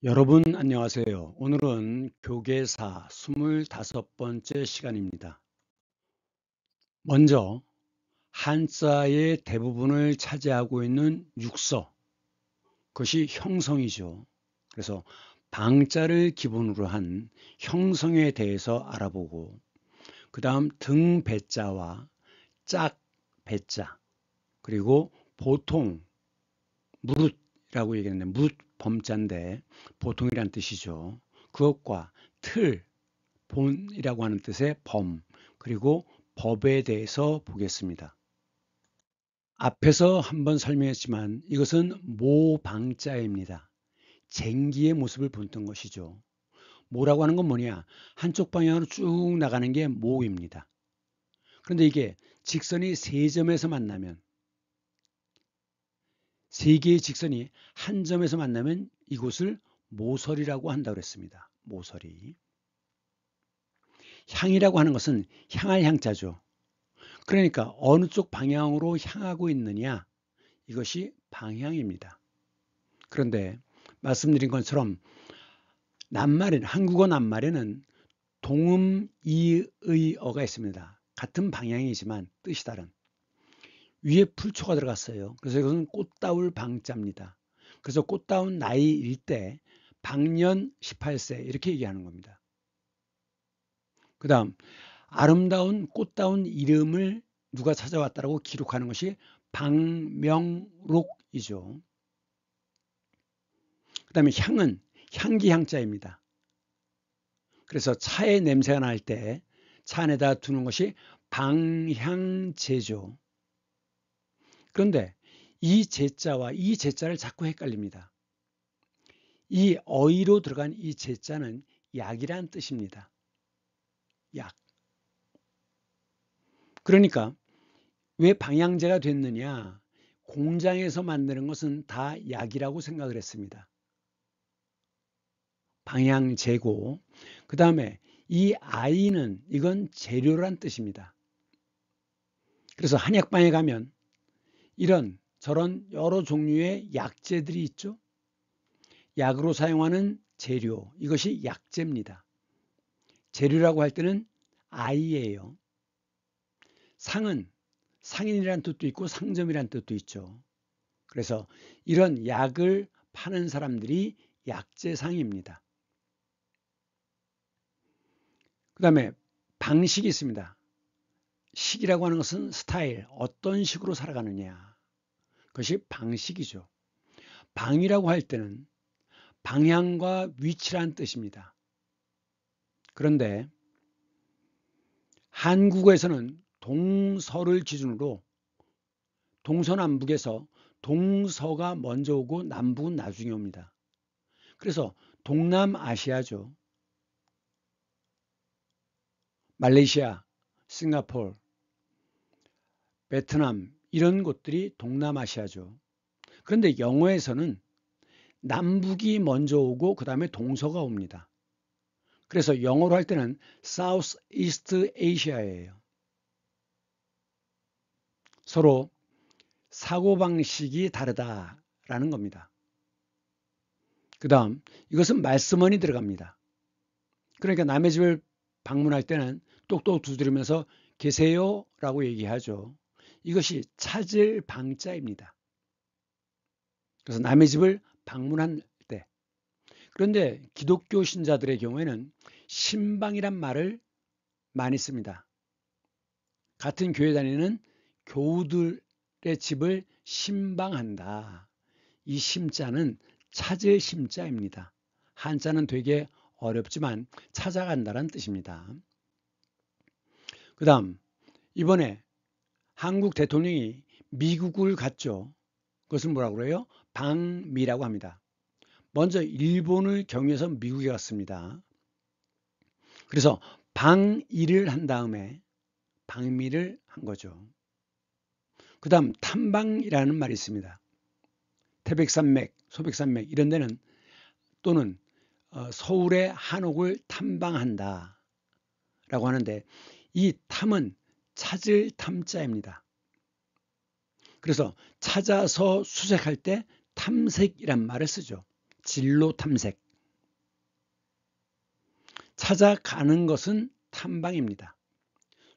여러분 안녕하세요. 오늘은 교계사 25번째 시간입니다. 먼저 한자의 대부분을 차지하고 있는 육서, 그것이 형성이죠. 그래서 방자를 기본으로 한 형성에 대해서 알아보고, 그 다음 등 배자와 짝 배자, 그리고 보통 무릇이라고 얘기했는데 무릇 범자인데 보통이란 뜻이죠. 그것과 틀, 본이라고 하는 뜻의 범, 그리고 법에 대해서 보겠습니다. 앞에서 한번 설명했지만 이것은 모방자입니다. 쟁기의 모습을 본뜬 것이죠. 모라고 하는 건 뭐냐? 한쪽 방향으로 쭉 나가는 게 모입니다. 그런데 이게 직선이 세 점에서 만나면, 세 개의 직선이 한 점에서 만나면 이곳을 모서리라고 한다고 했습니다. 모서리. 향이라고 하는 것은 향할 향자죠. 그러니까 어느 쪽 방향으로 향하고 있느냐, 이것이 방향입니다. 그런데 말씀드린 것처럼 한국어 낱말에는 동음 이의어가 있습니다. 같은 방향이지만 뜻이 다른. 위에 풀초가 들어갔어요. 그래서 이것은 꽃다울 방자입니다. 그래서 꽃다운 나이일 때 방년 18세 이렇게 얘기하는 겁니다. 그 다음 아름다운 꽃다운 이름을 누가 찾아왔다라고 기록하는 것이 방명록이죠. 그 다음에 향은 향기향자입니다. 그래서 차의 냄새가 날 때 차 안에다 두는 것이 방향제죠. 그런데 이 제자와 이 제자를 자꾸 헷갈립니다. 이 어이로 들어간 이 제자는 약이란 뜻입니다. 약. 그러니까 왜 방향제가 됐느냐? 공장에서 만드는 것은 다 약이라고 생각을 했습니다. 방향제고, 그 다음에 이 아이는 이건 재료란 뜻입니다. 그래서 한약방에 가면 이런 저런 여러 종류의 약재들이 있죠. 약으로 사용하는 재료, 이것이 약재입니다. 재료라고 할 때는 아이예요. 상은 상인이란 뜻도 있고 상점이란 뜻도 있죠. 그래서 이런 약을 파는 사람들이 약재상입니다. 그 다음에 방식이 있습니다. 식이라고 하는 것은 스타일, 어떤 식으로 살아가느냐. 그것이 방식이죠. 방이라고 할 때는 방향과 위치란 뜻입니다. 그런데 한국어에서는 동서를 기준으로 동서남북에서 동서가 먼저 오고 남북은 나중에 옵니다. 그래서 동남아시아죠. 말레이시아, 싱가포르, 베트남 이런 곳들이 동남아시아죠. 그런데 영어에서는 남북이 먼저 오고 그 다음에 동서가 옵니다. 그래서 영어로 할 때는 South East Asia예요. 서로 사고방식이 다르다라는 겁니다. 그 다음 이것은 말씀원이 들어갑니다. 그러니까 남의 집을 방문할 때는 똑똑 두드리면서 계세요 라고 얘기하죠. 이것이 찾을 방자입니다. 그래서 남의 집을 방문한 때. 그런데 기독교 신자들의 경우에는 신방이란 말을 많이 씁니다. 같은 교회 다니는 교우들의 집을 신방한다. 이 심자는 찾을 심자입니다. 한자는 되게 어렵지만 찾아간다는 뜻입니다. 그 다음 이번에 한국 대통령이 미국을 갔죠. 그것은 뭐라고 그래요? 방미라고 합니다. 먼저 일본을 경유해서 미국에 갔습니다. 그래서 방일을 한 다음에 방미를 한 거죠. 그 다음 탐방이라는 말이 있습니다. 태백산맥, 소백산맥 이런 데는 또는 서울의 한옥을 탐방한다 라고 하는데 이 탐은 찾을 탐자입니다. 그래서 찾아서 수색할 때 탐색이란 말을 쓰죠. 진로 탐색. 찾아가는 것은 탐방입니다.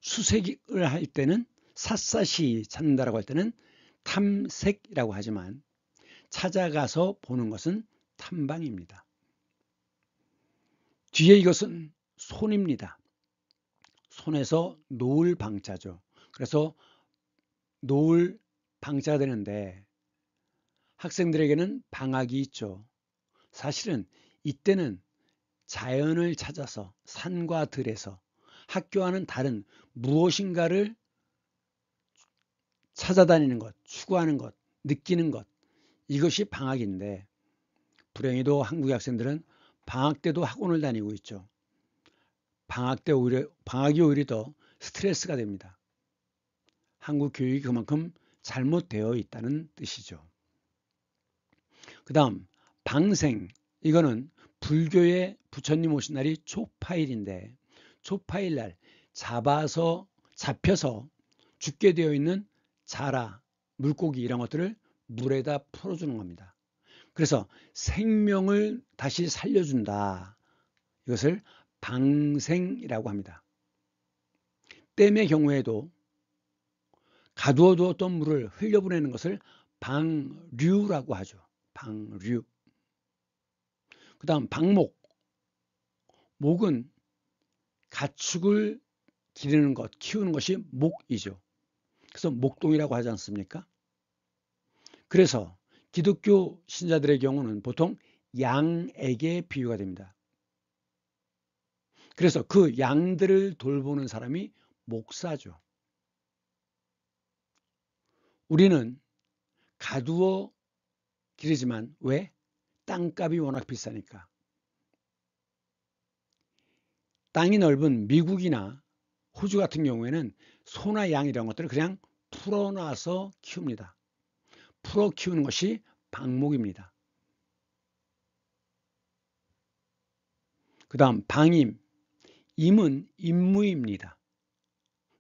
수색을 할 때는 샅샅이 찾는다라고 할 때는 탐색이라고 하지만 찾아가서 보는 것은 탐방입니다. 뒤에 이것은 손입니다. 손에서 놓을 방자죠. 그래서 놓을 방자가 되는데 학생들에게는 방학이 있죠. 사실은 이때는 자연을 찾아서 산과 들에서 학교와는 다른 무엇인가를 찾아다니는 것, 추구하는 것, 느끼는 것, 이것이 방학인데 불행히도 한국의 학생들은 방학 때도 학원을 다니고 있죠. 방학이 오히려 더 스트레스가 됩니다. 한국 교육이 그만큼 잘못되어 있다는 뜻이죠. 그 다음 방생, 이거는 불교의 부처님 오신 날이 초파일인데 초파일 날 잡혀서 죽게 되어 있는 자라, 물고기 이런 것들을 물에다 풀어주는 겁니다. 그래서 생명을 다시 살려준다. 이것을 방생이라고 합니다. 댐의 경우에도 가두어두었던 물을 흘려보내는 것을 방류라고 하죠. 방류. 그 다음 방목. 목은 가축을 기르는 것, 키우는 것이 목이죠. 그래서 목동이라고 하지 않습니까? 그래서 기독교 신자들의 경우는 보통 양에게 비유가 됩니다. 그래서 그 양들을 돌보는 사람이 목사죠. 우리는 가두어 기르지만 왜? 땅값이 워낙 비싸니까. 땅이 넓은 미국이나 호주 같은 경우에는 소나 양 이런 것들을 그냥 풀어놔서 키웁니다. 풀어 키우는 것이 방목입니다. 그 다음 방임. 임은 임무입니다.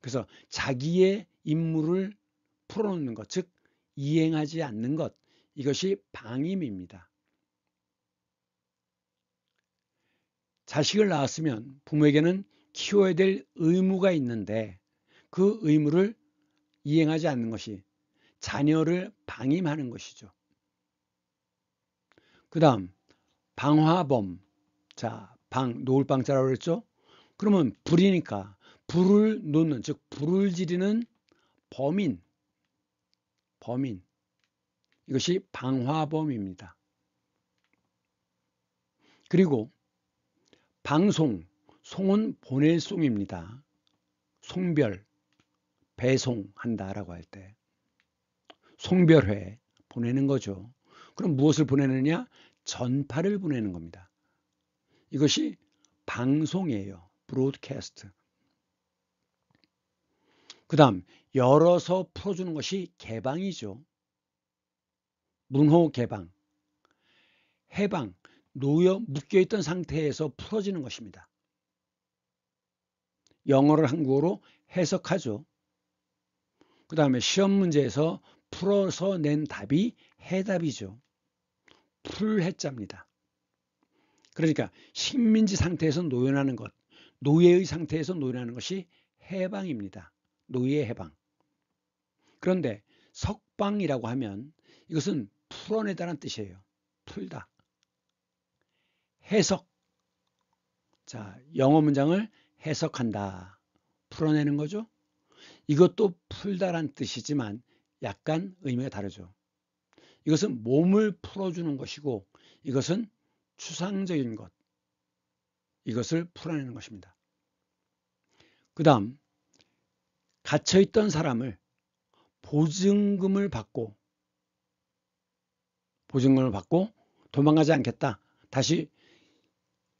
그래서 자기의 임무를 풀어놓는 것, 즉 이행하지 않는 것, 이것이 방임입니다. 자식을 낳았으면 부모에게는 키워야 될 의무가 있는데 그 의무를 이행하지 않는 것이 자녀를 방임하는 것이죠. 그 다음 방화범. 자, 놓을 방자라고 그랬죠. 그러면 불이니까 불을 놓는, 즉 불을 지르는 범인, 이것이 방화범입니다. 그리고 방송, 송은 보낼 송입니다. 송별, 배송한다라고 할 때 송별회 보내는 거죠. 그럼 무엇을 보내느냐? 전파를 보내는 겁니다. 이것이 방송이에요. 브로드캐스트. 그 다음 열어서 풀어주는 것이 개방이죠. 문호 개방, 해방, 놓여 묶여있던 상태에서 풀어지는 것입니다. 영어를 한국어로 해석하죠. 그 다음에 시험 문제에서 풀어서 낸 답이 해답이죠. 풀해자입니다. 그러니까 식민지 상태에서 노연하는 것, 노예의 상태에서 노연하는 것이 해방입니다. 노예 해방. 그런데 석방이라고 하면 이것은 풀어내다는 뜻이에요. 풀다. 해석. 자, 영어 문장을 해석한다. 풀어내는 거죠. 이것도 풀다란 뜻이지만 약간 의미가 다르죠. 이것은 몸을 풀어주는 것이고 이것은 추상적인 것. 이것을 풀어내는 것입니다. 그 다음 갇혀있던 사람을 보증금을 받고 도망가지 않겠다. 다시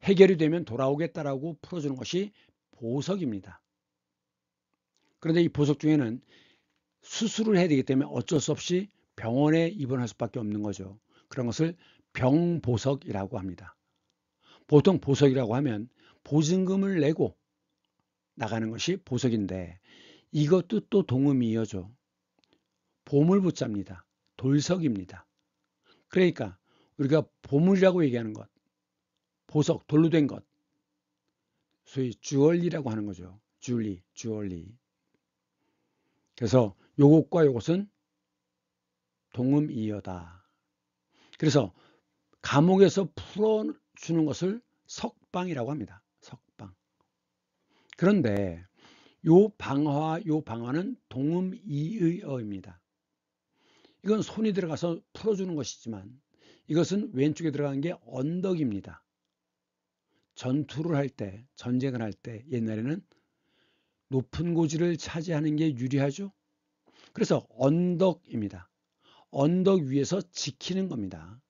해결이 되면 돌아오겠다라고 풀어주는 것이 보석입니다. 그런데 이 보석 중에는 수술을 해야 되기 때문에 어쩔 수 없이 병원에 입원할 수밖에 없는 거죠. 그런 것을 병보석이라고 합니다. 보통 보석이라고 하면 보증금을 내고 나가는 것이 보석인데 이것도 또 동음이 이어져 보물붙자입니다. 돌석입니다. 그러니까 우리가 보물이라고 얘기하는 것, 보석, 돌로 된 것, 소위 주얼리라고 하는 거죠. 주얼리. 그래서 요것과 요것은 동음이어다. 그래서 감옥에서 풀어주는 것을 석방이라고 합니다. 석방. 그런데 요 방화는 동음이의어입니다. 이건 손이 들어가서 풀어주는 것이지만 이것은 왼쪽에 들어간 게 언덕입니다. 전투를 할 때, 전쟁을 할 때 옛날에는 높은 고지를 차지하는 게 유리하죠. 그래서 언덕입니다. 언덕 위에서 지키는 겁니다.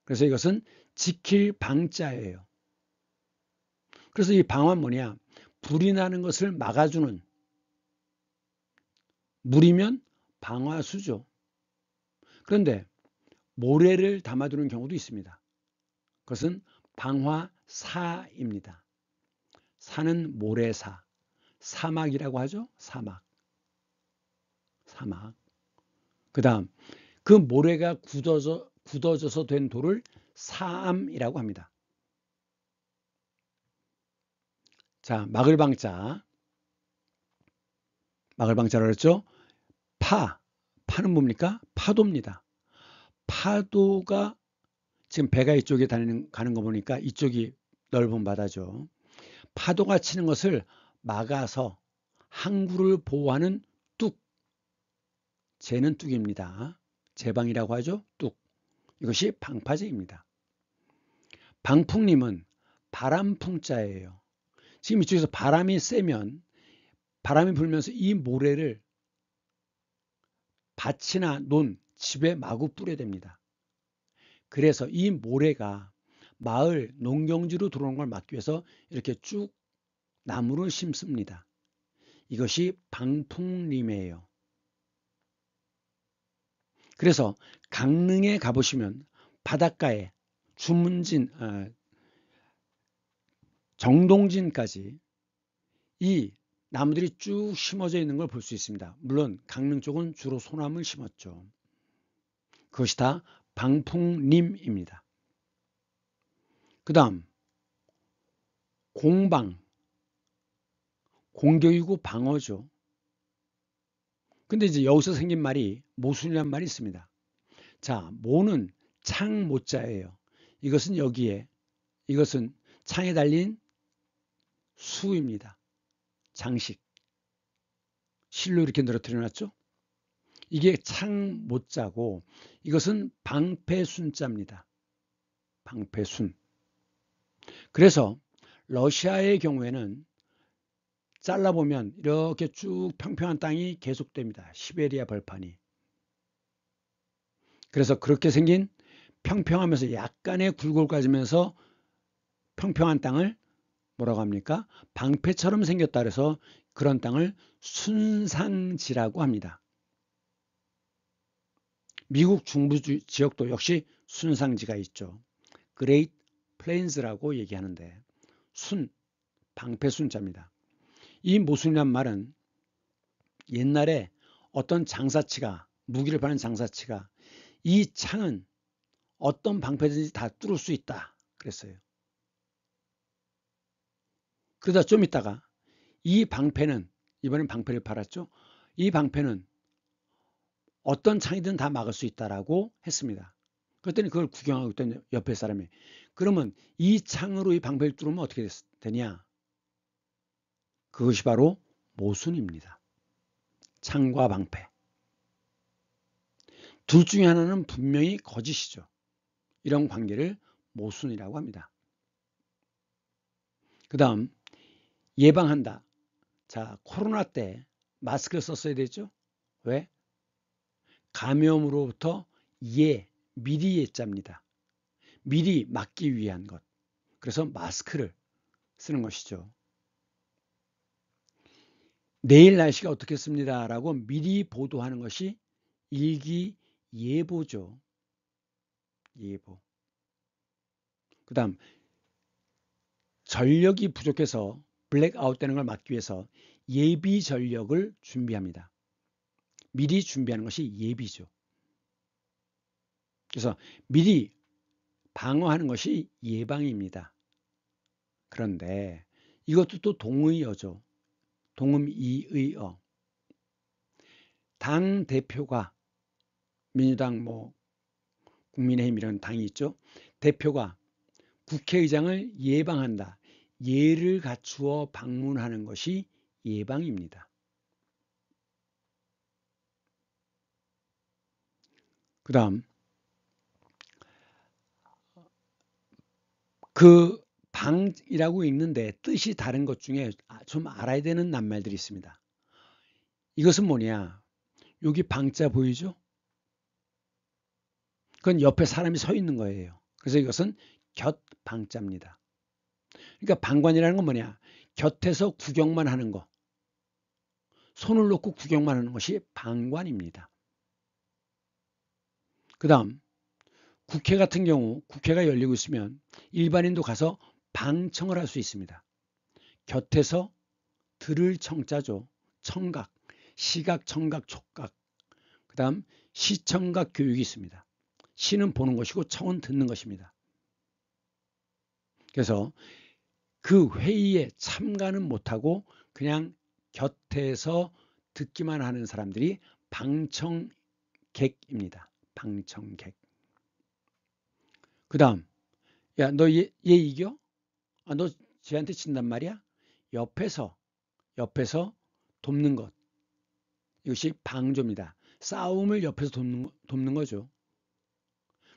그래서 이것은 지킬 방자예요. 그래서 이 방화는 뭐냐? 불이 나는 것을 막아주는, 물이면 방화수죠. 그런데 모래를 담아두는 경우도 있습니다. 그것은 방화사입니다. 사는 모래사, 사막이라고 하죠. 사막. 그 다음 그 모래가 굳어져서 된 돌을 사암이라고 합니다. 자, 막을 방자라고 했죠. 파는 뭡니까? 파도입니다. 파도가 지금 배가 이쪽에 가는 거 보니까 이쪽이 넓은 바다죠. 파도가 치는 것을 막아서 항구를 보호하는 뚝, 쟤는 뚝입니다. 제방이라고 하죠. 뚝. 이것이 방파제입니다. 방풍림은 바람풍자예요. 지금 이쪽에서 바람이 세면 바람이 불면서 이 모래를 밭이나 집에 마구 뿌려댑니다. 그래서 이 모래가 마을 농경지로 들어오는 걸 막기 위해서 이렇게 쭉 나무를 심습니다. 이것이 방풍림이에요. 그래서 강릉에 가보시면 바닷가에 정동진까지 이 나무들이 쭉 심어져 있는 걸 볼 수 있습니다. 물론 강릉 쪽은 주로 소나무를 심었죠. 그것이 다 방풍림입니다. 그 다음 공격이고 방어죠. 근데 이제 여기서 생긴 말이 모순이란 말이 있습니다. 자, 모는 창모자예요. 이것은 창에 달린 수입니다. 장식. 실로 이렇게 늘어뜨려 놨죠. 이게 창모자고 이것은 방패순자입니다. 방패순. 그래서 러시아의 경우에는 잘라보면 이렇게 쭉 평평한 땅이 계속됩니다. 시베리아 벌판이. 그래서 그렇게 생긴 평평하면서 약간의 굴곡을 가지면서 평평한 땅을 뭐라고 합니까? 방패처럼 생겼다 그래서 그런 땅을 순상지라고 합니다. 미국 중부 지역도 역시 순상지가 있죠. 그레이트 플레인즈라고 얘기하는데 방패순자입니다. 이 모순이란 말은 옛날에 어떤 장사치가 무기를 파는 장사치가 이 창은 어떤 방패든지 다 뚫을 수 있다 그랬어요. 그러다 좀 있다가 이 방패는 이번엔 방패를 팔았죠. 이 방패는 어떤 창이든 다 막을 수 있다라고 했습니다. 그랬더니 그걸 구경하고 있던 옆에 사람이 그러면 이 창으로 이 방패를 뚫으면 어떻게 되냐? 그것이 바로 모순입니다. 창과 방패. 둘 중에 하나는 분명히 거짓이죠. 이런 관계를 모순이라고 합니다. 그 다음 예방한다. 자, 코로나 때 마스크를 썼어야 되죠. 왜? 감염으로부터 미리 예자입니다. 미리 막기 위한 것. 그래서 마스크를 쓰는 것이죠. 내일 날씨가 어떻겠습니다 라고 미리 보도하는 것이 일기예보죠. 예보. 그 다음 전력이 부족해서 블랙아웃 되는 걸 막기 위해서 예비 전력을 준비합니다. 미리 준비하는 것이 예비죠. 그래서 미리 방어하는 것이 예방입니다. 그런데 이것도 또 동의어죠. 동음 이의어. 당 대표가 민주당 뭐 국민의힘 이런 당이 있죠. 대표가 국회의장을 예방한다. 예를 갖추어 방문하는 것이 예방입니다. 그 다음 그 방이라고 있는데 뜻이 다른 것 중에 좀 알아야 되는 낱말들이 있습니다. 이것은 뭐냐? 여기 방자 보이죠? 그건 옆에 사람이 서 있는 거예요. 그래서 이것은 곁방자입니다. 그러니까 방관이라는 건 뭐냐? 곁에서 구경만 하는 거. 손을 놓고 구경만 하는 것이 방관입니다. 그 다음 국회 같은 경우 국회가 열리고 있으면 일반인도 가서 방청을 할 수 있습니다. 곁에서 들을 청자죠. 청각, 시각, 청각, 촉각. 그 다음 시청각 교육이 있습니다. 시는 보는 것이고 청은 듣는 것입니다. 그래서 그 회의에 참가는 못하고 그냥 곁에서 듣기만 하는 사람들이 방청객입니다. 방청객. 그 다음 야, 너 얘 이겨? 아, 너 쟤한테 친단 말이야? 옆에서 돕는 것. 이것이 방조입니다. 싸움을 옆에서 돕는 거죠.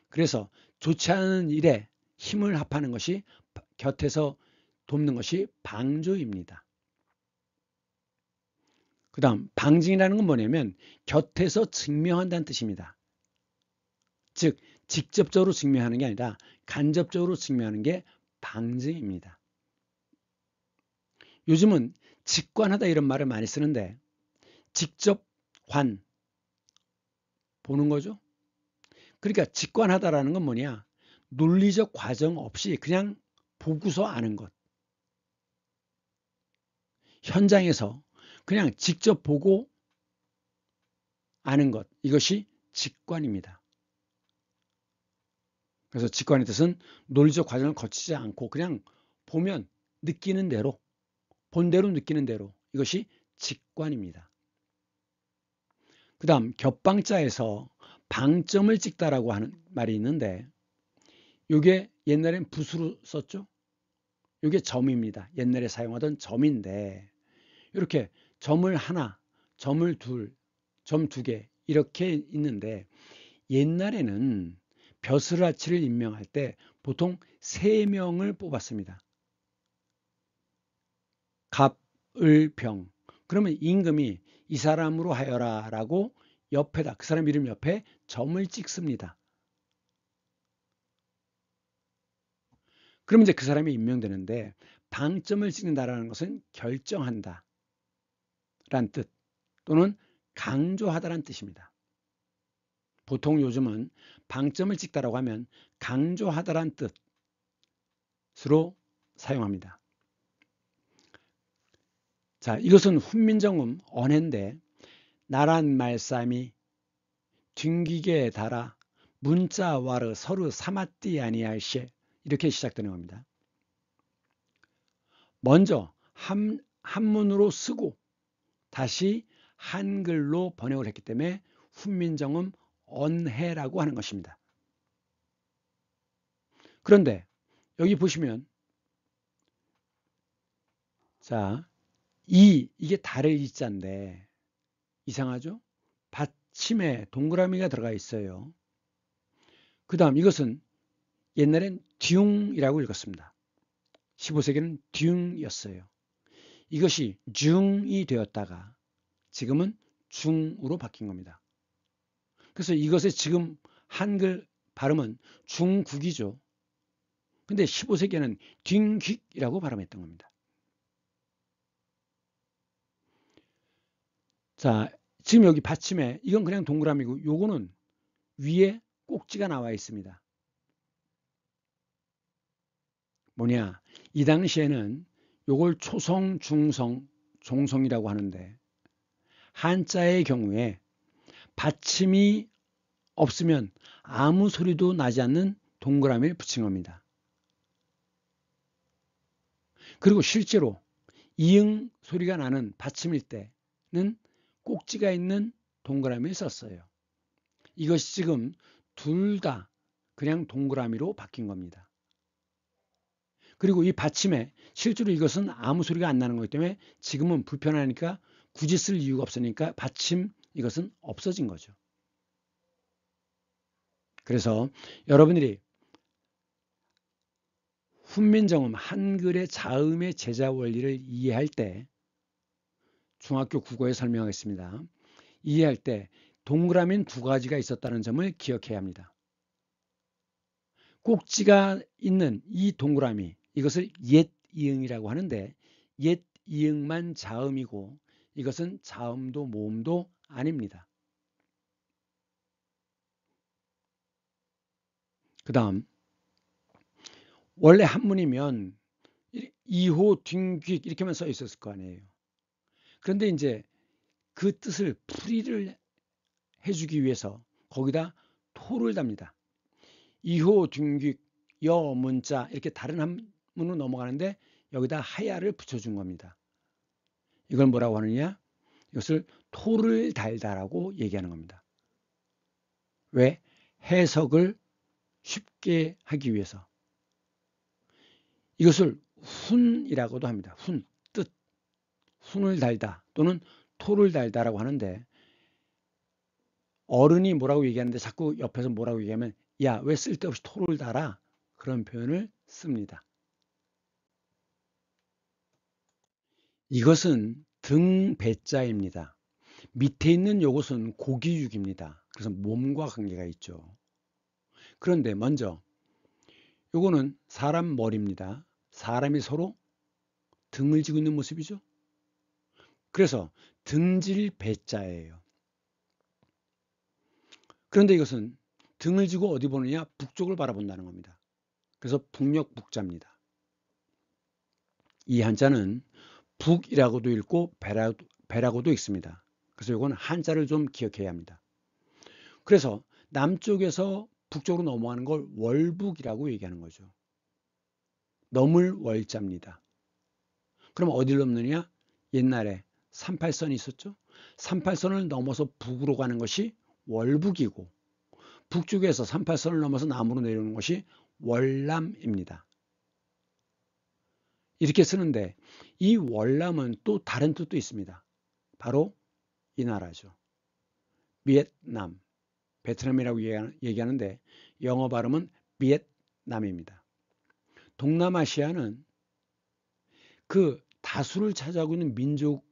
그래서 좋지 않은 일에 힘을 합하는 것이 곁에서 돕는 것이 방조입니다. 그 다음 방증이라는 건 뭐냐면 곁에서 증명한다는 뜻입니다. 즉 직접적으로 증명하는 게 아니라 간접적으로 증명하는 게 방증입니다. 요즘은 직관하다 이런 말을 많이 쓰는데 직접 관 보는 거죠. 그러니까 직관하다라는 건 뭐냐? 논리적 과정 없이 그냥 보고서 아는 것. 현장에서 그냥 직접 보고 아는 것. 이것이 직관입니다. 그래서 직관의 뜻은 논리적 과정을 거치지 않고 그냥 보면 느끼는 대로, 본 대로 느끼는 대로. 이것이 직관입니다. 그 다음 겹방자에서 방점을 찍다라고 하는 말이 있는데 이게 옛날엔 붓으로 썼죠. 이게 점입니다. 옛날에 사용하던 점인데 이렇게 점을 하나, 점을 둘, 점 두 개 이렇게 있는데 옛날에는 벼슬아치를 임명할 때 보통 3명을 뽑았습니다. 갑, 을, 병. 그러면 임금이 이 사람으로 하여라 라고 옆에다 그 사람 이름 옆에 점을 찍습니다. 그러면 이제 그 사람이 임명되는데 방점을 찍는다라는 것은 결정한다 라는 뜻 또는 강조하다라는 뜻입니다. 보통 요즘은 방점을 찍다라고 하면 강조하다라는 뜻으로 사용합니다. 자, 이것은 훈민정음 언해인데 나란 말싸미 튕기게 달아 문자 와르 서로 사마띠 아니할시 이렇게 시작되는 겁니다. 먼저 한문으로 쓰고 다시 한글로 번역을 했기 때문에 훈민정음 언해라고 하는 것입니다. 그런데 여기 보시면 자, 이게 달을 이자인데 이상하죠? 받침에 동그라미가 들어가 있어요. 그 다음 이것은 옛날엔 듀이라고 읽었습니다. 15세기는 듀이였어요. 이것이 중이 되었다가 지금은 중으로 바뀐 겁니다. 그래서 이것의 지금 한글 발음은 중국이죠. 근데 15세기에는 딩퀵이라고 발음했던 겁니다. 자, 지금 여기 받침에 이건 그냥 동그라미고 요거는 위에 꼭지가 나와 있습니다. 뭐냐? 이 당시에는 요걸 초성, 중성, 종성이라고 하는데 한자의 경우에 받침이 없으면 아무 소리도 나지 않는 동그라미를 붙인 겁니다. 그리고 실제로 이응 소리가 나는 받침일 때는 꼭지가 있는 동그라미를 썼어요. 이것이 지금 둘 다 그냥 동그라미로 바뀐 겁니다. 그리고 이 받침에 실제로 이것은 아무 소리가 안 나는 거기 때문에 지금은 불편하니까 굳이 쓸 이유가 없으니까 받침 이것은 없어진 거죠. 그래서 여러분들이 훈민정음 한글의 자음의 제자 원리를 이해할 때 중학교 국어에 설명하겠습니다. 이해할 때 동그라미는 두 가지가 있었다는 점을 기억해야 합니다. 꼭지가 있는 이 동그라미, 이것을 옛 이응이라고 하는데 옛 이응만 자음이고 이것은 자음도 모음도 아닙니다. 그 다음 원래 한문이면 2호 딩귀 이렇게만 써 있었을 거 아니에요. 그런데 이제 그 뜻을 풀이를 해주기 위해서 거기다 토를 답니다. 2호 딩귀 여 문자 이렇게 다른 한문으로 넘어가는데 여기다 하야를 붙여준 겁니다. 이걸 뭐라고 하느냐? 이것을 토를 달다라고 얘기하는 겁니다. 왜? 해석을 쉽게 하기 위해서. 이것을 훈이라고도 합니다. 훈, 뜻, 훈을 달다 또는 토를 달다라고 하는데 어른이 뭐라고 얘기하는데 자꾸 옆에서 뭐라고 얘기하면 야, 왜 쓸데없이 토를 달아? 그런 표현을 씁니다. 이것은 등배자입니다. 밑에 있는 이것은 고기육입니다. 그래서 몸과 관계가 있죠. 그런데 먼저 이거는 사람 머리입니다. 사람이 서로 등을 지고 있는 모습이죠. 그래서 등질 배자예요. 그런데 이것은 등을 지고 어디 보느냐? 북쪽을 바라본다는 겁니다. 그래서 북녘북자입니다. 이 한자는 북이라고도 읽고 배라고도 읽습니다. 그래서 이건 한자를 좀 기억해야 합니다. 그래서 남쪽에서 북쪽으로 넘어가는 걸 월북이라고 얘기하는 거죠. 넘을 월자입니다. 그럼 어디를 넘느냐? 옛날에 38선이 있었죠. 38선을 넘어서 북으로 가는 것이 월북이고 북쪽에서 38선을 넘어서 남으로 내려오는 것이 월남입니다. 이렇게 쓰는데 이 월남은 또 다른 뜻도 있습니다. 바로 이 나라죠. 비엔남, 베트남이라고 얘기하는데 영어 발음은 비엔남입니다. 동남아시아는 그 다수를 차지하고 있는 민족의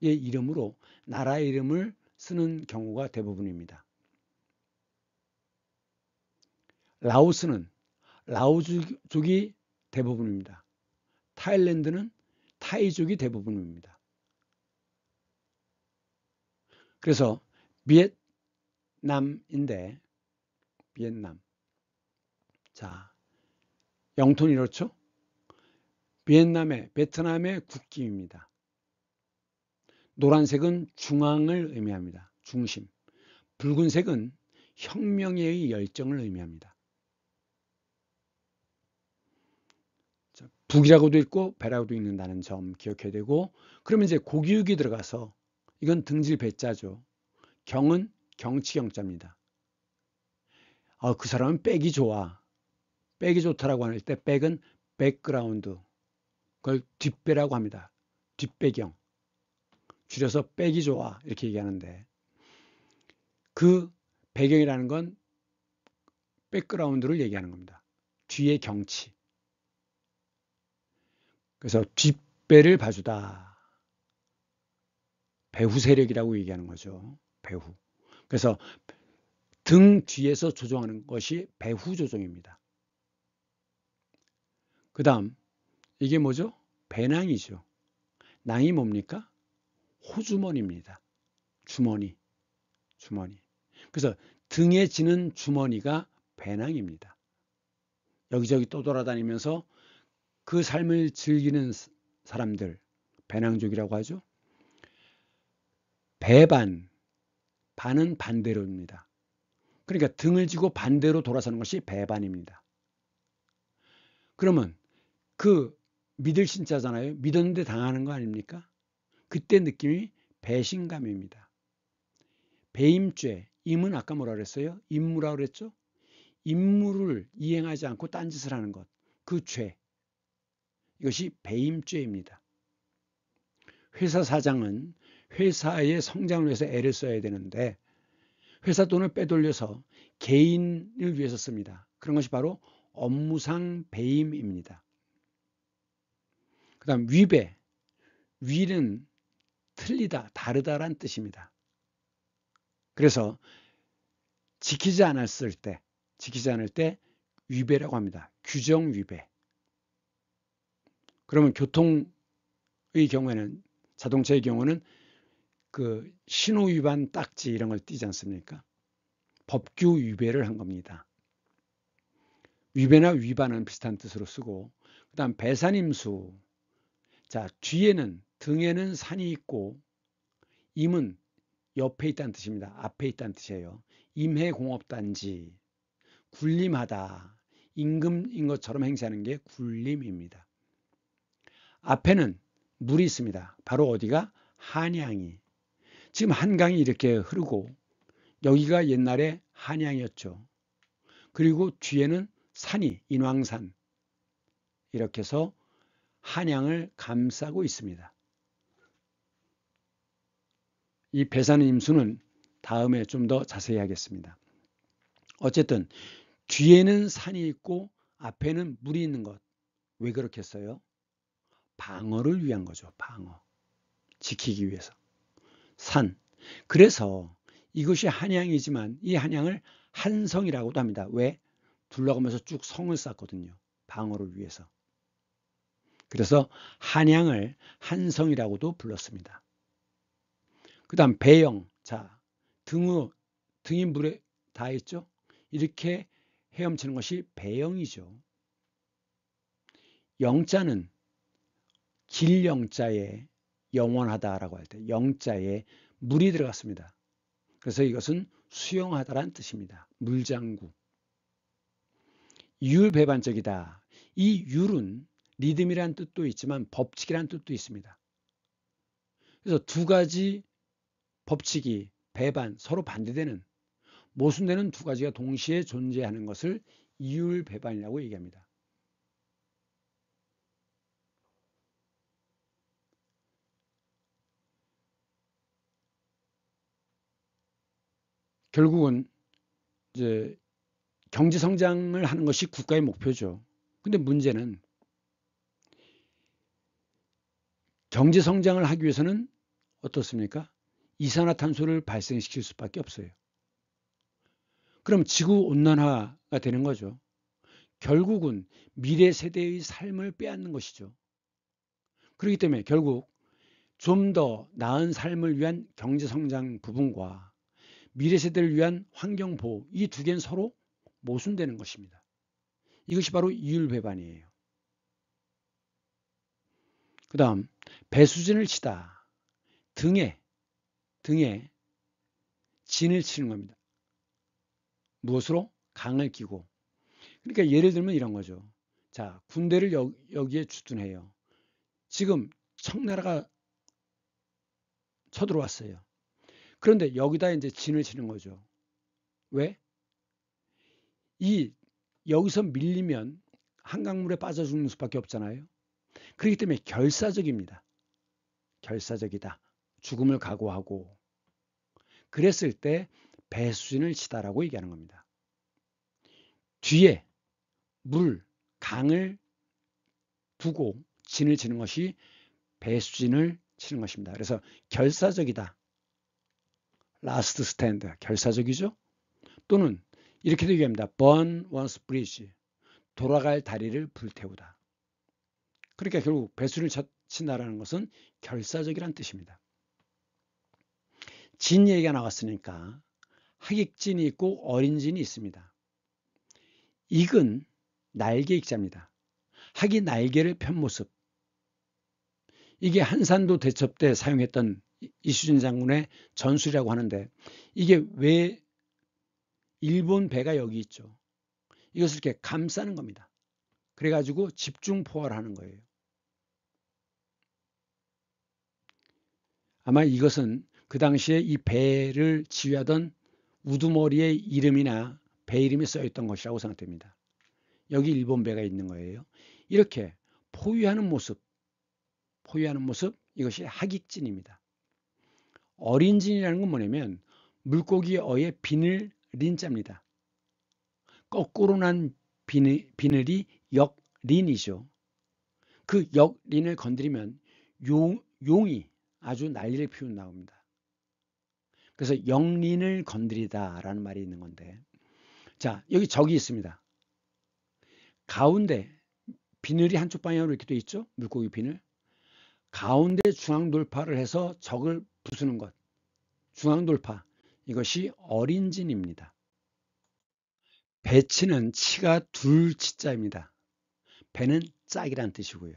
이름으로 나라의 이름을 쓰는 경우가 대부분입니다. 라오스는 라오족이 대부분입니다. 타일랜드는 타이족이 대부분입니다. 그래서 비엔남인데 비엔남. 자, 영토는 이렇죠? 베트남의 국기입니다. 노란색은 중앙을 의미합니다. 중심. 붉은색은 혁명의 열정을 의미합니다. 북이라고도 있고 배라고도 읽는다는 점 기억해야 되고, 그러면 이제 고기육이 들어가서 이건 등질 배자죠. 경은 경치경자입니다. 그 사람은 백이 좋아. 백이 좋다라고 할 때 백은 백그라운드. 그걸 뒷배라고 합니다. 뒷배경. 줄여서 백이 좋아. 이렇게 얘기하는데 그 배경이라는 건 백그라운드를 얘기하는 겁니다. 뒤의 경치. 그래서 뒷배를 봐주다. 배후 세력이라고 얘기하는 거죠. 배후. 그래서 등 뒤에서 조종하는 것이 배후 조종입니다. 그 다음 이게 뭐죠? 배낭이죠. 낭이 뭡니까? 호주머니입니다. 주머니. 그래서 등에 지는 주머니가 배낭입니다. 여기저기 떠돌아다니면서 그 삶을 즐기는 사람들, 배낭족이라고 하죠. 배반, 반은 반대로입니다. 그러니까 등을 지고 반대로 돌아서는 것이 배반입니다. 그러면 그 믿을 신자잖아요. 믿었는데 당하는 거 아닙니까? 그때 느낌이 배신감입니다. 배임죄, 임은 아까 뭐라 그랬어요? 임무라 그랬죠? 임무를 이행하지 않고 딴짓을 하는 것, 그 죄, 이것이 배임죄입니다. 회사 사장은 회사의 성장을 위해서 애를 써야 되는데 회사 돈을 빼돌려서 개인을 위해서 씁니다. 그런 것이 바로 업무상 배임입니다. 그 다음 위배, 위는 틀리다, 다르다란 뜻입니다. 그래서 지키지 않을 때 위배라고 합니다. 규정 위배. 그러면 교통의 경우에는, 자동차의 경우는 그 신호 위반 딱지 이런 걸 띄지 않습니까? 법규 위배를 한 겁니다. 위배나 위반은 비슷한 뜻으로 쓰고, 그다음 배산임수. 자, 뒤에는, 등에는 산이 있고 임은 옆에 있다는 뜻입니다. 앞에 있다는 뜻이에요. 임해공업단지, 군림하다, 임금인 것처럼 행세하는 게 군림입니다. 앞에는 물이 있습니다. 바로 어디가? 한양이. 지금 한강이 이렇게 흐르고 여기가 옛날에 한양이었죠. 그리고 뒤에는 산이, 인왕산, 이렇게 해서 한양을 감싸고 있습니다. 이 배산임수는 다음에 좀 더 자세히 하겠습니다. 어쨌든 뒤에는 산이 있고 앞에는 물이 있는 것. 왜 그렇게 했어요? 방어를 위한 거죠. 방어. 지키기 위해서. 산. 그래서 이것이 한양이지만 이 한양을 한성이라고도 합니다. 왜? 둘러가면서 쭉 성을 쌓거든요. 방어를 위해서. 그래서 한양을 한성이라고도 불렀습니다. 그 다음 배영. 자, 등이 물에 닿아 있죠. 이렇게 헤엄치는 것이 배영이죠. 영자는 길영자에 영원하다라고 할 때 영자에 물이 들어갔습니다. 그래서 이것은 수영하다라는 뜻입니다. 물장구. 율배반적이다. 이 율은 리듬이라는 뜻도 있지만 법칙이라는 뜻도 있습니다. 그래서 두 가지 법칙이 배반, 서로 반대되는, 모순되는 두 가지가 동시에 존재하는 것을 이율배반이라고 얘기합니다. 결국은 이제 경제 성장을 하는 것이 국가의 목표죠. 근데 문제는 경제 성장을 하기 위해서는 어떻습니까? 이산화탄소를 발생시킬 수밖에 없어요. 그럼 지구 온난화가 되는 거죠. 결국은 미래 세대의 삶을 빼앗는 것이죠. 그렇기 때문에 결국 좀 더 나은 삶을 위한 경제 성장 부분과 미래 세대를 위한 환경 보호, 이 두 개는 서로 모순되는 것입니다. 이것이 바로 이율배반이에요. 그 다음 배수진을 치다. 등에 진을 치는 겁니다. 무엇으로? 강을 끼고. 그러니까 예를 들면 이런 거죠. 자, 군대를 여기에 주둔해요. 지금 청나라가 쳐들어왔어요. 그런데 여기다 이제 진을 치는 거죠. 왜? 여기서 밀리면 한강물에 빠져 죽는 수밖에 없잖아요. 그렇기 때문에 결사적입니다. 결사적이다. 죽음을 각오하고. 그랬을 때 배수진을 치다라고 얘기하는 겁니다. 뒤에 강을 두고 진을 치는 것이 배수진을 치는 것입니다. 그래서 결사적이다. 라스트 스탠드, 결사적이죠. 또는 이렇게도 얘기합니다. burn one's bridge, 돌아갈 다리를 불태우다. 그러니까 결국 배수를 친다라는 것은 결사적이란 뜻입니다. 진 얘기가 나왔으니까 하객진이 있고 어린 진이 있습니다. 익은 날개 익자입니다. 학이 날개를 편 모습. 이게 한산도 대첩 때 사용했던 이수진 장군의 전술이라고 하는데, 이게 왜 일본 배가 여기 있죠. 이것을 이렇게 감싸는 겁니다. 그래가지고 집중 포화를 하는 거예요. 아마 이것은 그 당시에 이 배를 지휘하던 우두머리의 이름이나 배 이름이 써 있던 것이라고 생각됩니다. 여기 일본 배가 있는 거예요. 이렇게 포위하는 모습 이것이 하객진입니다. 어린진이라는 건 뭐냐면 물고기 어의 비늘 린자입니다. 거꾸로 난 비늘이 역린이죠. 그 역린을 건드리면 용이 아주 난리를 피운 나옵니다. 그래서 역린을 건드리다라는 말이 있는 건데, 자, 여기 적이 있습니다. 가운데 비늘이 한쪽 방향으로 이렇게 돼 있죠. 물고기 비늘. 가운데 중앙 돌파를 해서 적을 부수는 것, 중앙 돌파, 이것이 어린진입니다. 배치는 치가 둘 치자입니다. 배는 짝이란 뜻이고요.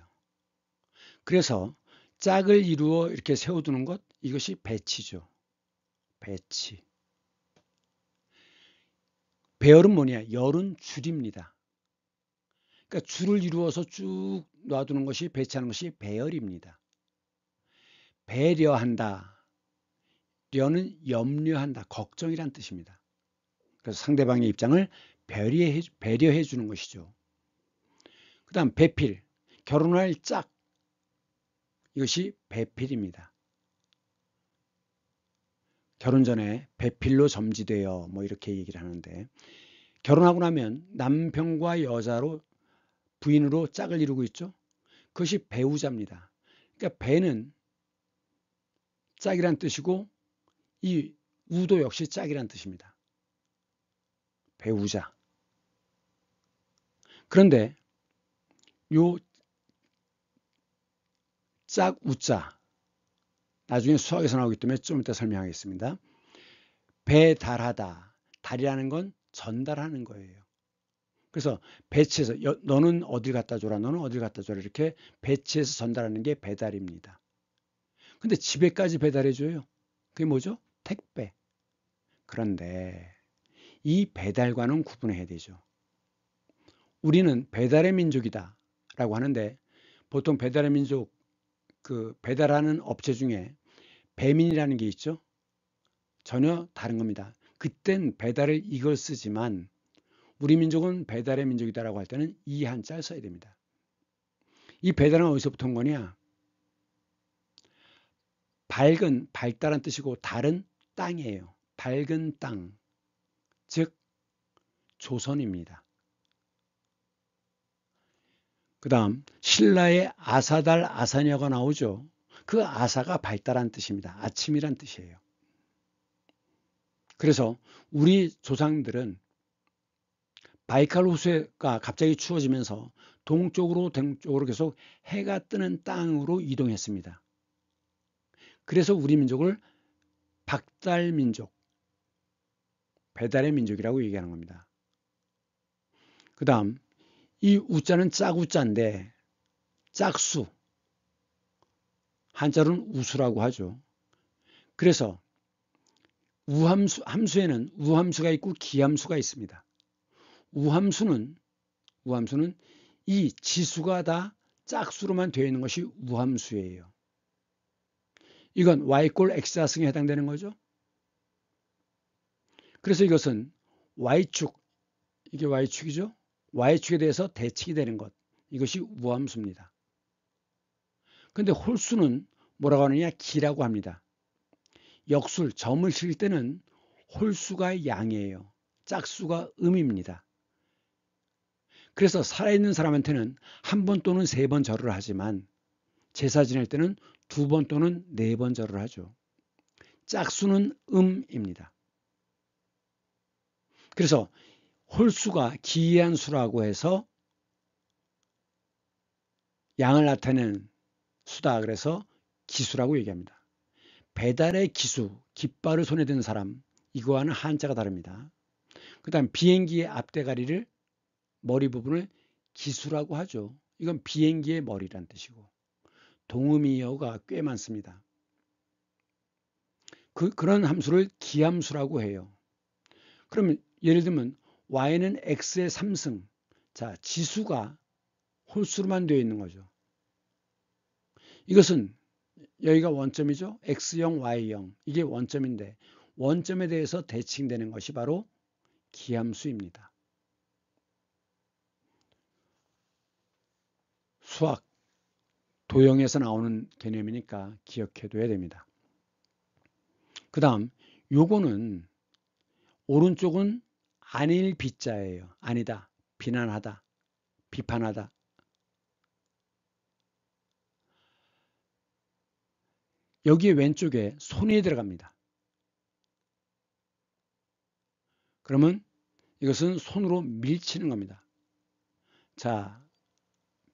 그래서 짝을 이루어 이렇게 세워두는 것, 이것이 배치죠. 배치. 배열은 뭐냐? 열은 줄입니다. 그러니까 줄을 이루어서 쭉 놔두는 것이 배치하는 것이 배열입니다. 배려한다. 려는 염려한다. 걱정이란 뜻입니다. 그래서 상대방의 입장을 배려해 주는 것이죠. 그 다음 배필. 결혼할 짝. 이것이 배필입니다. 결혼 전에 배필로 점지되어 뭐 이렇게 얘기를 하는데, 결혼하고 나면 남편과 여자로 부인으로 짝을 이루고 있죠. 그것이 배우자입니다. 그러니까 배는 짝이란 뜻이고 이 우도 역시 짝이란 뜻입니다. 배우자. 그런데 요 짝 우자 나중에 수학에서 나오기 때문에 좀 이따 설명하겠습니다. 배달하다. 달이라는 건 전달하는 거예요. 그래서 배치해서 너는 어딜 갖다 줘라, 너는 어딜 갖다 줘라, 이렇게 배치해서 전달하는 게 배달입니다. 근데 집에까지 배달해 줘요. 그게 뭐죠? 택배. 그런데 이 배달과는 구분해야 되죠. 우리는 배달의 민족이다 라고 하는데, 보통 배달의 민족, 그 배달하는 업체 중에 배민이라는 게 있죠. 전혀 다른 겁니다. 그땐 배달을 이걸 쓰지만 우리 민족은 배달의 민족이다라고 할 때는 이 한자를 써야 됩니다. 이 배달은 어디서부터 온 거냐? 밝은, 밝다란 뜻이고 달은 땅이에요. 밝은 땅, 즉 조선입니다. 그 다음 신라의 아사달, 아사녀가 나오죠. 그 아사가 밝다란 뜻입니다. 아침이란 뜻이에요. 그래서 우리 조상들은 바이칼 호수가 갑자기 추워지면서 동쪽으로 계속 해가 뜨는 땅으로 이동했습니다. 그래서 우리 민족을 박달민족, 배달의 민족이라고 얘기하는 겁니다. 그 다음 이 우자는 짝우자인데 짝수, 한자로는 우수라고 하죠. 그래서 함수에는 우함수가 있고 기함수가 있습니다. 우함수는 이 지수가 다 짝수로만 되어 있는 것이 우함수예요. 이건 y꼴 x좌승에 해당되는 거죠. 그래서 이것은 y축, 이게 y축이죠. y축에 대해서 대칭이 되는 것, 이것이 우함수입니다. 그런데 홀수는 뭐라고 하느냐? 기라고 합니다. 역술, 점을 칠 때는 홀수가 양이에요. 짝수가 음입니다. 그래서 살아있는 사람한테는 한 번 또는 세 번 절을 하지만 제사 지낼 때는 두 번 또는 네 번 절을 하죠. 짝수는 음입니다. 그래서 홀수가 기이한 수라고 해서 양을 나타내는 수다, 그래서 기수라고 얘기합니다. 배달의 기수, 깃발을 손에 든 사람, 이거와는 한자가 다릅니다. 그 다음 비행기의 앞대가리를, 머리 부분을 기수라고 하죠. 이건 비행기의 머리란 뜻이고, 동음이어가 꽤 많습니다. 그런 함수를 기함수라고 해요. 그러면 예를 들면 y는 x의 3승, 자 지수가 홀수로만 되어 있는 거죠. 이것은 여기가 원점이죠. X형, Y형. 이게 원점인데 원점에 대해서 대칭되는 것이 바로 기함수입니다. 수학, 도형에서 나오는 개념이니까 기억해둬야 됩니다. 그 다음 요거는 오른쪽은 아닐 비자예요. 아니다, 비난하다, 비판하다. 여기에 왼쪽에 손이 들어갑니다. 그러면 이것은 손으로 밀치는 겁니다. 자,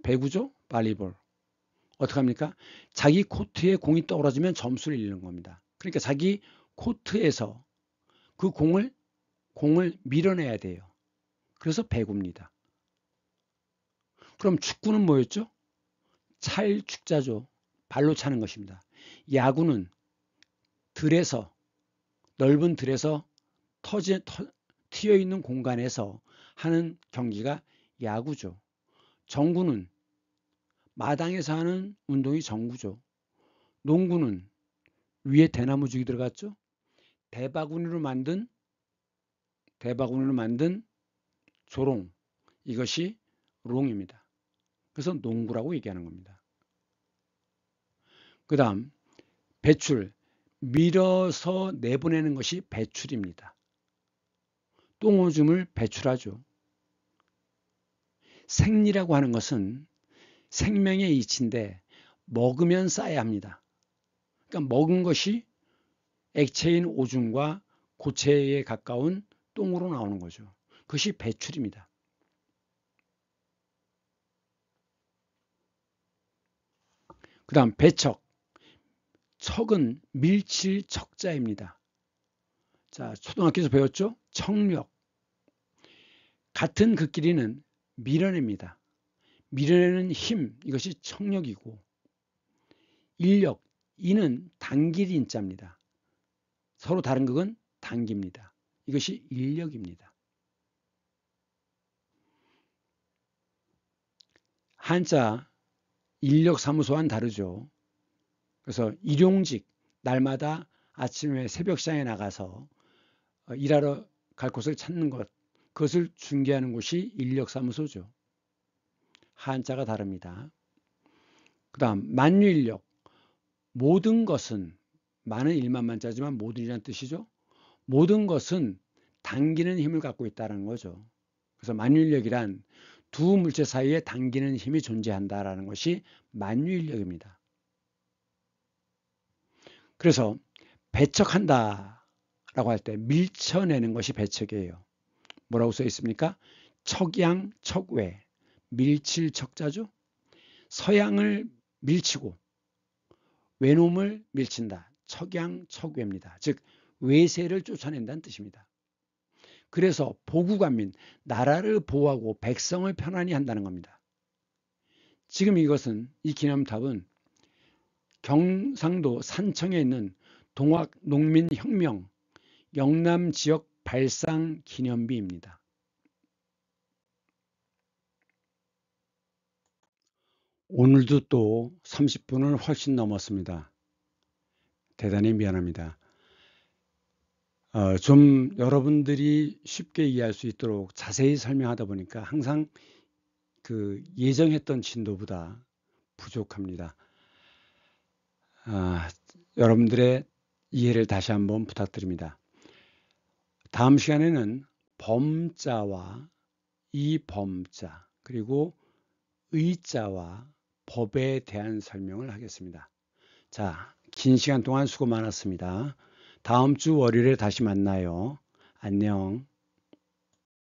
배구죠? 발리볼. 어떻게 합니까? 자기 코트에 공이 떨어지면 점수를 잃는 겁니다. 그러니까 자기 코트에서 그 공을 밀어내야 돼요. 그래서 배구입니다. 그럼 축구는 뭐였죠? 찰축자죠. 발로 차는 것입니다. 야구는 들에서, 넓은 들에서 튀어 있는 공간에서 하는 경기가 야구죠. 정구는 마당에서 하는 운동이 정구죠. 농구는 위에 대나무죽이 들어갔죠. 대바구니로 만든 조롱, 이것이 롱입니다. 그래서 농구라고 얘기하는 겁니다. 그 다음 배출, 밀어서 내보내는 것이 배출입니다. 똥오줌을 배출하죠. 생리라고 하는 것은 생명의 이치인데 먹으면 싸야 합니다. 그러니까 먹은 것이 액체인 오줌과 고체에 가까운 똥으로 나오는 거죠. 그것이 배출입니다. 그 다음 배척. 척은 밀칠 척자입니다. 자, 초등학교에서 배웠죠? 척력. 같은 그 길이는 밀어냅니다. 밀어내는 힘, 이것이 척력이고, 인력, 이는 당길 인자입니다. 서로 다른 극은 당깁니다. 이것이 인력입니다. 한자 인력사무소와는 다르죠. 그래서 일용직, 날마다 아침에 새벽시장에 나가서 일하러 갈 곳을 찾는 것, 그것을 중개하는 곳이 인력사무소죠. 한자가 다릅니다. 그 다음 만유인력, 모든 것은, 많은 일만자지만 모든 이라는 뜻이죠. 모든 것은 당기는 힘을 갖고 있다는 거죠. 그래서 만유인력이란 두 물체 사이에 당기는 힘이 존재한다는 것이 만유인력입니다. 그래서 배척한다 라고 할 때 밀쳐내는 것이 배척이에요. 뭐라고 써 있습니까? 척양, 척외, 밀칠 척자죠. 서양을 밀치고 외놈을 밀친다. 척양, 척외입니다. 즉 외세를 쫓아낸다는 뜻입니다. 그래서 보국안민, 나라를 보호하고 백성을 편안히 한다는 겁니다. 지금 이것은, 이 기념탑은 경상도 산청에 있는 동학농민혁명 영남지역 발상기념비입니다. 오늘도 또 30분을 훨씬 넘었습니다. 대단히 미안합니다. 좀 여러분들이 쉽게 이해할 수 있도록 자세히 설명하다 보니까 항상 그 예정했던 진도보다 부족합니다. 여러분들의 이해를 다시 한번 부탁드립니다. 다음 시간에는 범자와 이 범자, 그리고 의자와 법에 대한 설명을 하겠습니다. 자, 긴 시간 동안 수고 많았습니다. 다음 주 월요일에 다시 만나요. 안녕.